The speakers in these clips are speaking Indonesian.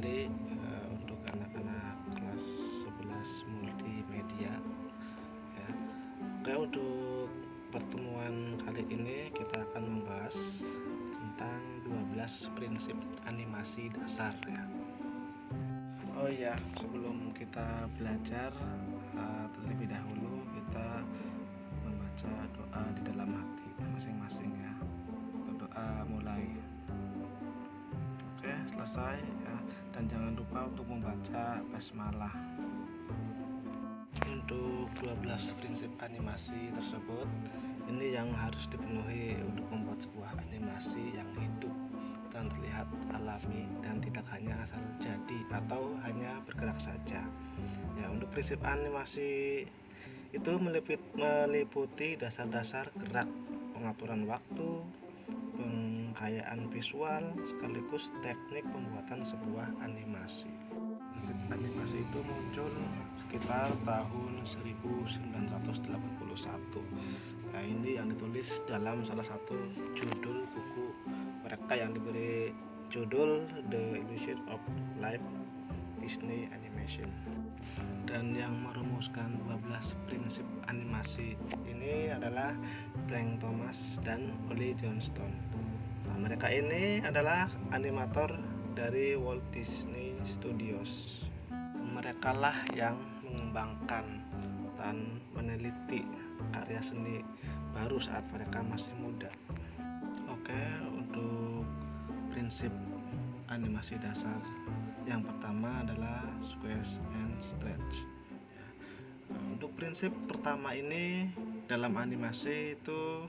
kembali untuk anak-anak kelas 11 multimedia ya. Oke, untuk pertemuan kali ini kita akan membahas tentang 12 prinsip animasi dasar ya. Oh iya, sebelum kita belajar terlebih dahulu kita membaca doa di dalam hati masing-masing ya. Doa mulai. Oke, selesai ya. Dan jangan lupa untuk membaca basmalah. Untuk 12 prinsip animasi tersebut, ini yang harus dipenuhi untuk membuat sebuah animasi yang hidup dan terlihat alami dan tidak hanya asal jadi atau hanya bergerak saja. Ya, untuk prinsip animasi itu meliputi dasar-dasar gerak, pengaturan waktu, pengkayaan visual, sekaligus teknik pembuatan sebuah animasi. Prinsip animasi itu muncul sekitar tahun 1981. Nah, ini yang ditulis dalam salah satu judul buku mereka yang diberi judul The Illusion of Life Disney Animation. Dan yang merumuskan 12 prinsip animasi ini adalah Frank Thomas dan Ollie Johnston. Nah, mereka ini adalah animator dari Walt Disney Studios. Mereka lah yang mengembangkan dan meneliti karya seni baru saat mereka masih muda. Oke, untuk prinsip animasi dasar yang pertama adalah squeeze and stretch. Untuk prinsip pertama ini dalam animasi itu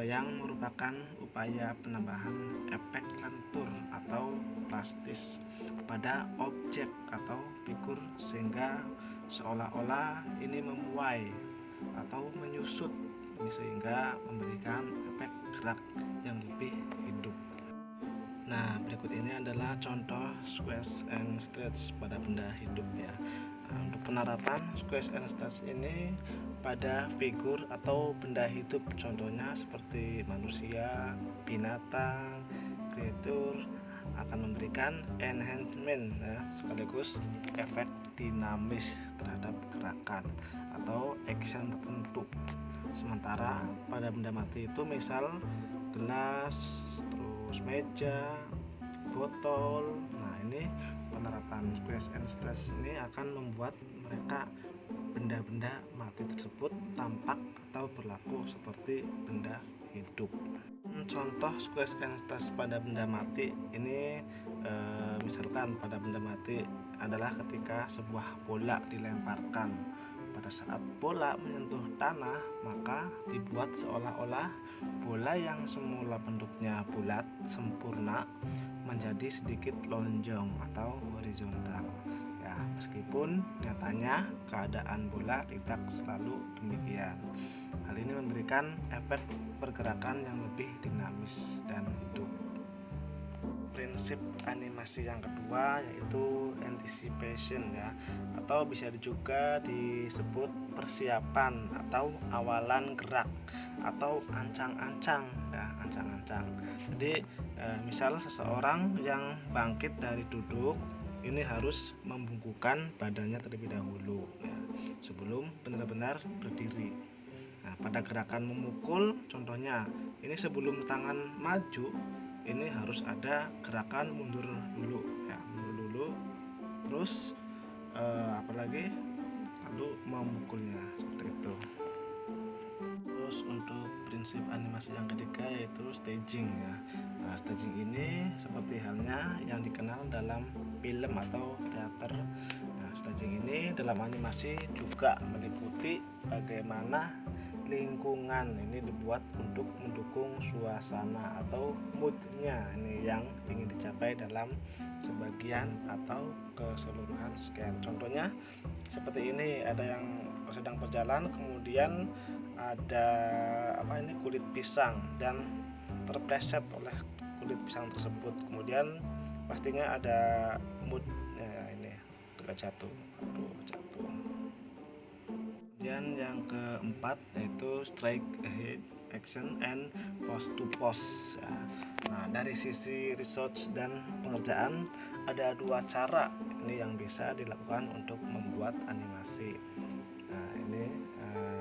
yang merupakan upaya penambahan efek lentur atau plastis pada objek atau figur sehingga seolah-olah ini memuai atau menyusut sehingga memberikan efek gerak yang lebih hidup. Nah, berikut ini adalah contoh squeeze and stretch pada benda hidup ya. Nah, untuk penerapan squeeze and stretch ini pada figur atau benda hidup, contohnya seperti manusia, binatang, kreatur, akan memberikan enhancement ya, sekaligus efek dinamis terhadap gerakan atau action tertentu. Sementara pada benda mati itu misal gelas, terus meja, botol. Nah, ini penerapan squeeze and stretch ini akan membuat mereka benda-benda mati tersebut tampak atau berlaku seperti benda hidup. Contoh squeeze and stretch pada benda mati ini misalkan pada benda mati adalah ketika sebuah bola dilemparkan. Pada saat bola menyentuh tanah, maka dibuat seolah-olah bola yang semula bentuknya bulat sempurna menjadi sedikit lonjong atau horizontal. Ya, meskipun nyatanya keadaan bola tidak selalu demikian. Hal ini memberikan efek pergerakan yang lebih dinamis dan hidup. Prinsip animasi yang kedua yaitu anticipation ya, atau bisa juga disebut persiapan atau awalan gerak atau ancang-ancang ya, ancang-ancang. Jadi misal seseorang yang bangkit dari duduk ini harus membungkukkan badannya terlebih dahulu ya, sebelum benar-benar berdiri. Nah, pada gerakan memukul contohnya ini sebelum tangan maju ini harus ada gerakan mundur dulu ya, mundur dulu, terus apalagi lalu memukulnya seperti itu. Terus untuk prinsip animasi yang ketiga yaitu staging ya. Nah, staging ini seperti halnya yang dikenal dalam film atau teater. Nah, staging ini dalam animasi juga meliputi bagaimana lingkungan ini dibuat untuk mendukung suasana atau moodnya ini yang ingin dicapai dalam sebagian atau keseluruhan scan. Contohnya seperti ini, ada yang sedang berjalan kemudian ada kulit pisang dan terpleset oleh kulit pisang tersebut, kemudian pastinya ada moodnya ini jatuh. Kemudian yang keempat yaitu strike ahead action and pose to pose ya. Nah, dari sisi research dan pengerjaan ada dua cara ini yang bisa dilakukan untuk membuat animasi. Nah, ini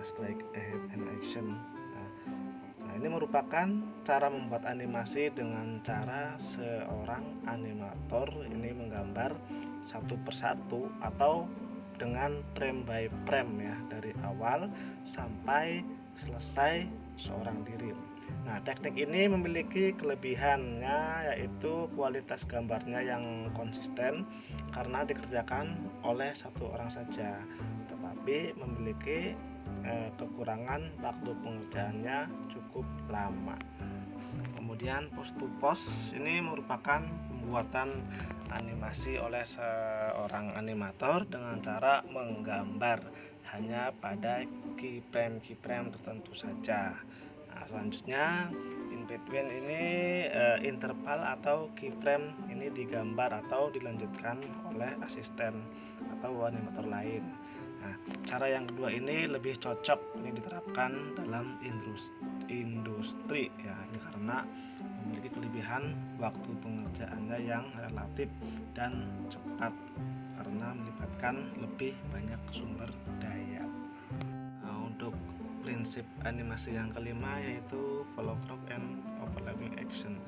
strike ahead and action. Nah, ini merupakan cara membuat animasi dengan cara seorang animator ini menggambar satu persatu atau dengan frame by frame ya, dari awal sampai selesai seorang diri. Nah, teknik ini memiliki kelebihannya yaitu kualitas gambarnya yang konsisten karena dikerjakan oleh satu orang saja, tetapi memiliki kekurangan waktu pengerjaannya cukup lama. Kemudian post to post ini merupakan pembuatan animasi oleh seorang animator dengan cara menggambar hanya pada keyframe tertentu saja. Nah, selanjutnya in between ini interval atau keyframe ini digambar atau dilanjutkan oleh asisten atau animator lain. Nah, cara yang kedua ini lebih cocok ini diterapkan dalam industri ya, ini karena memiliki kelebihan waktu pengerjaannya yang relatif dan cepat karena melibatkan lebih banyak sumber daya. Nah, untuk prinsip animasi yang kelima yaitu follow through and overlapping action.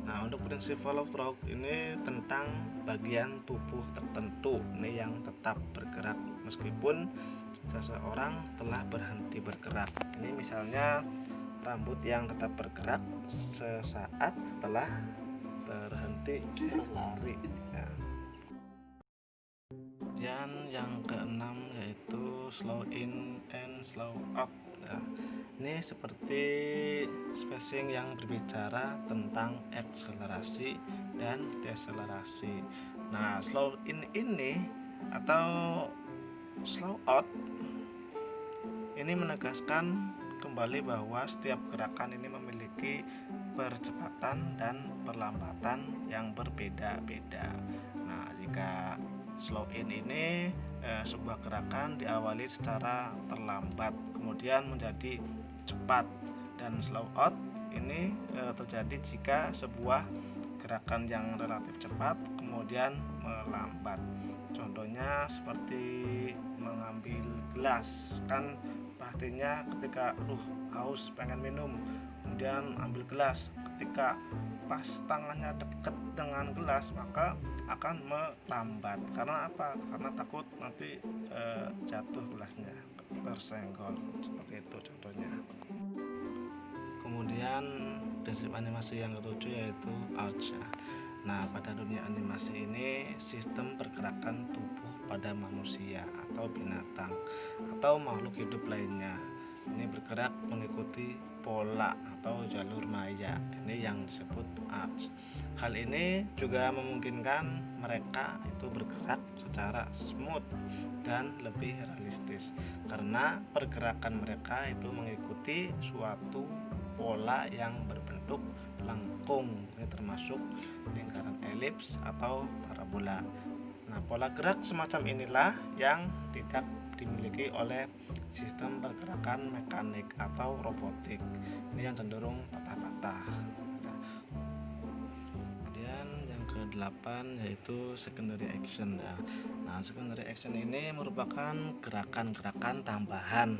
Nah, untuk prinsip follow through ini tentang bagian tubuh tertentu ini yang tetap bergerak meskipun seseorang telah berhenti bergerak. Ini misalnya rambut yang tetap bergerak sesaat setelah terhenti berlari ya. Kemudian yang keenam yaitu slow in and slow out ya. Ini seperti spacing yang berbicara tentang akselerasi dan deselerasi. Nah, slow in ini atau slow out ini menegaskan kembali bahwa setiap gerakan ini memiliki percepatan dan perlambatan yang berbeda-beda. Nah, jika slow in ini sebuah gerakan diawali secara terlambat kemudian menjadi cepat, dan slow out ini terjadi jika sebuah gerakan yang relatif cepat kemudian melambat. Contohnya seperti mengambil gelas, kan pastinya ketika haus pengen minum kemudian ambil gelas, ketika pas tangannya dekat dengan gelas maka akan melambat. Karena apa? Karena takut nanti jatuh gelasnya, tersenggol, seperti itu contohnya. Kemudian prinsip animasi yang ketujuh yaitu arch. Nah, pada dunia animasi ini sistem pergerakan tubuh pada manusia atau binatang atau makhluk hidup lainnya ini bergerak mengikuti pola atau jalur maya, ini yang disebut arch. Hal ini juga memungkinkan mereka itu bergerak secara smooth dan lebih realistis karena pergerakan mereka itu mengikuti suatu pola yang berbentuk lengkung, ini termasuk lingkaran elips atau parabola. Nah, pola gerak semacam inilah yang tidak dimiliki oleh sistem pergerakan mekanik atau robotik, ini yang cenderung patah-patah. Kemudian yang ke-8 yaitu secondary action ya. Nah, secondary action ini merupakan gerakan-gerakan tambahan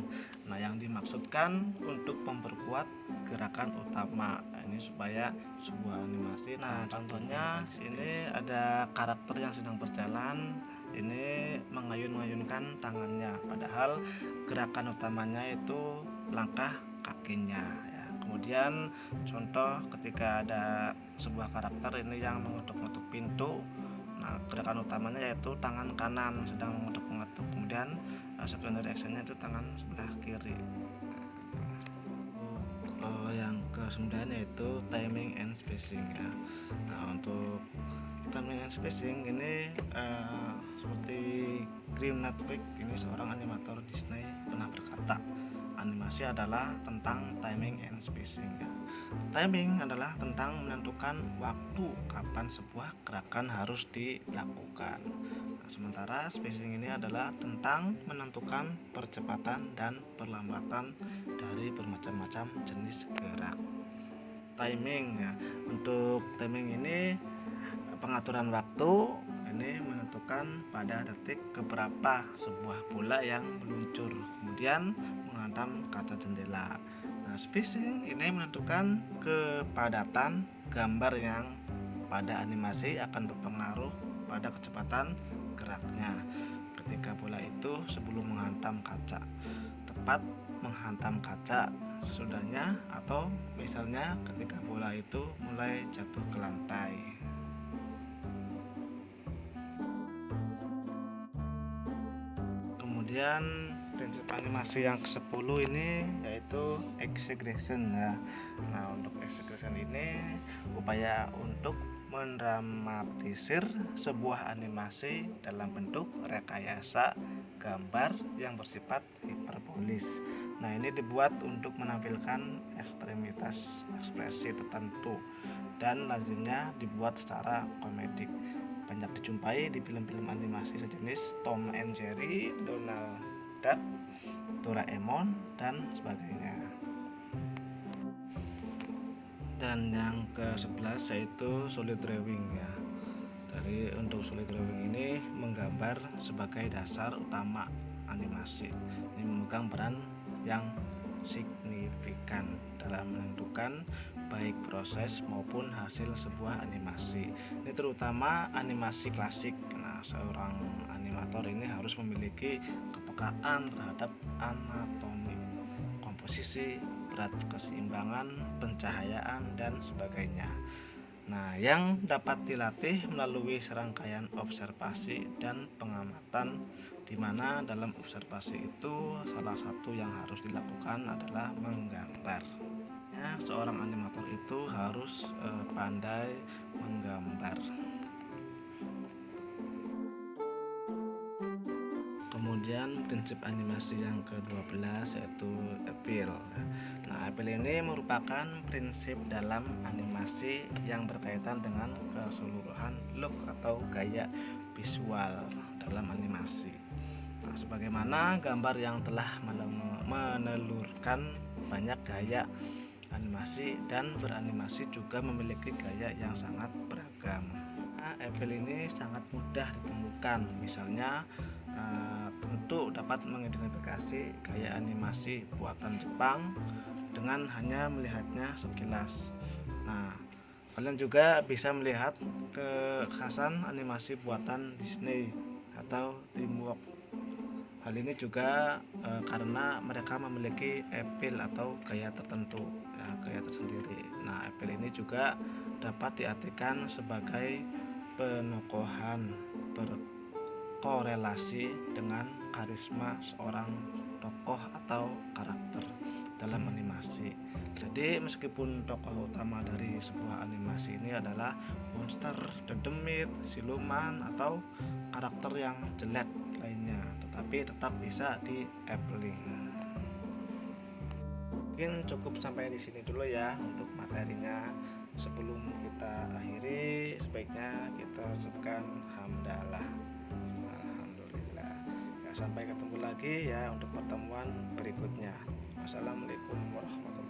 yang dimaksudkan untuk memperkuat gerakan utama ini supaya sebuah animasi. Nah, contohnya ini ada karakter yang sedang berjalan ini mengayun-ayunkan tangannya padahal gerakan utamanya itu langkah kakinya ya. Kemudian contoh ketika ada sebuah karakter ini yang mengetuk-ngetuk pintu, nah gerakan utamanya yaitu tangan kanan sedang mengetuk-ngetuk, kemudian secondary actionnya itu tangan sebelah kiri. Yang ke-9 yaitu timing and spacing ya. Nah, untuk timing and spacing ini seperti Grim Netflix, ini seorang animator Disney pernah berkata, animasi adalah tentang timing and spacing ya. Timing adalah tentang menentukan waktu kapan sebuah gerakan harus dilakukan. Nah, sementara spacing ini adalah tentang menentukan percepatan dan perlambatan dari bermacam-macam jenis gerak. timing ya. Untuk timing ini pengaturan waktu ini menentukan pada detik keberapa sebuah bola yang meluncur kemudian menghantam kaca jendela. Nah, spacing ini menentukan kepadatan gambar yang pada animasi akan berpengaruh pada kecepatan geraknya. Ketika bola itu sebelum menghantam kaca, tepat menghantam kaca sesudahnya, atau misalnya ketika bola itu mulai jatuh ke lantai. Kemudian prinsip animasi yang ke-10 ini yaitu exaggeration ya. Nah, untuk exaggeration ini upaya untuk mendramatisir sebuah animasi dalam bentuk rekayasa gambar yang bersifat hiperbolis. Nah, ini dibuat untuk menampilkan ekstremitas ekspresi tertentu dan lazimnya dibuat secara komedik. Banyak dijumpai di film-film animasi sejenis Tom and Jerry, Donald Duck, Doraemon, dan sebagainya. Dan yang ke-11 yaitu solid drawing ya. Jadi untuk solid drawing ini menggambar sebagai dasar utama animasi. Ini memegang peran yang signifikan dalam menentukan baik proses maupun hasil sebuah animasi. Ini terutama animasi klasik. Nah, seorang animator ini harus memiliki kepekaan terhadap anatomi, komposisi, berat keseimbangan, pencahayaan, dan sebagainya. Nah, yang dapat dilatih melalui serangkaian observasi dan pengamatan, di mana dalam observasi itu salah satu yang harus dilakukan adalah menggambar. Ya, seorang animator itu harus pandai menggambar. Kemudian prinsip animasi yang ke-12 yaitu appeal. Nah, appeal ini merupakan prinsip dalam animasi yang berkaitan dengan keseluruhan look atau gaya visual dalam animasi. Nah, sebagaimana gambar yang telah menelurkan banyak gaya animasi dan beranimasi juga memiliki gaya yang sangat beragam. Nah, appeal ini sangat mudah ditemukan. Misalnya tentu dapat mengidentifikasi gaya animasi buatan Jepang dengan hanya melihatnya sekilas. Nah, kalian juga bisa melihat kekhasan animasi buatan Disney atau DreamWorks. Hal ini juga karena mereka memiliki appeal atau gaya tertentu, ya, gaya tersendiri. Nah, appeal ini juga dapat diartikan sebagai penokohan berkorelasi dengan karisma seorang tokoh atau karakter dalam animasi. Jadi meskipun tokoh utama dari sebuah animasi ini adalah monster, dedemit, siluman, atau karakter yang jelek lainnya, tetapi tetap bisa di-appealing. Mungkin cukup sampai di sini dulu ya untuk materinya. Sebelum kita akhiri, sebaiknya kita ucapkan hamdalah. Alhamdulillah. Ya, sampai ketemu lagi ya untuk pertemuan berikutnya. Wassalamualaikum warahmatullahi wabarakatuh.